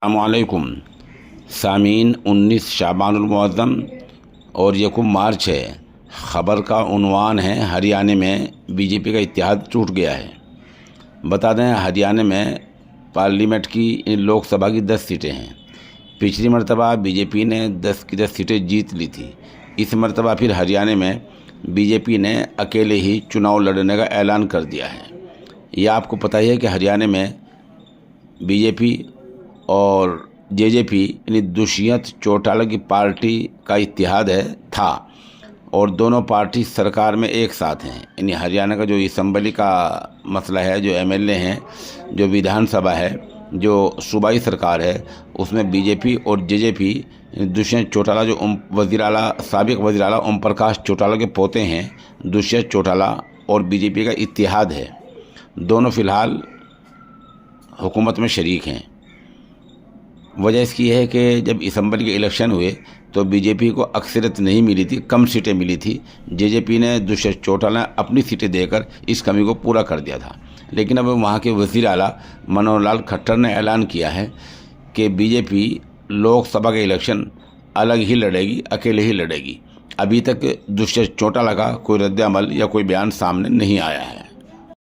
अस्सलामुअलैकुम सामीन 19 शाबानुल मुअज़्ज़म और यकुम मार्च है। ख़बर का उन्वान है हरियाणा में बीजेपी का इत्तेहाद टूट गया है। बता दें हरियाणा में पार्लियामेंट की लोकसभा की 10 सीटें हैं। पिछली मरतबा बीजेपी ने 10 की 10 सीटें जीत ली थी। इस मरतबा फिर हरियाणा में बीजेपी ने अकेले ही चुनाव लड़ने का ऐलान कर दिया है। यह आपको पता ही है कि हरियाणा में बीजेपी और जेजेपी यानी दुष्यंत चौटाला की पार्टी का इत्तेहाद था और दोनों पार्टी सरकार में एक साथ हैं। यानी हरियाणा का जो असम्बली का मसला है, जो एमएलए हैं, जो विधानसभा है, जो सूबाई सरकार है, उसमें बीजेपी और जेजेपी दुष्यंत चौटाला जो साबिक वज़ीर आला ओम प्रकाश चौटाला के पोते हैं, दुष्यंत चौटाला और बीजेपी का इत्तेहाद है। दोनों फ़िलहाल हुकूमत में शरीक हैं। वजह इसकी है कि जब असम्बली के इलेक्शन हुए तो बीजेपी को अक्सरियत नहीं मिली थी, कम सीटें मिली थी। जेजेपी ने दुष्यंत चौटाला अपनी सीटें देकर इस कमी को पूरा कर दिया था। लेकिन अब वहाँ के वज़ीर आला मनोहर लाल खट्टर ने ऐलान किया है कि बीजेपी लोकसभा के इलेक्शन अलग ही लड़ेगी, अकेले ही लड़ेगी। अभी तक दुष्यंत चौटाला का कोई रद्द अमल या कोई बयान सामने नहीं आया है।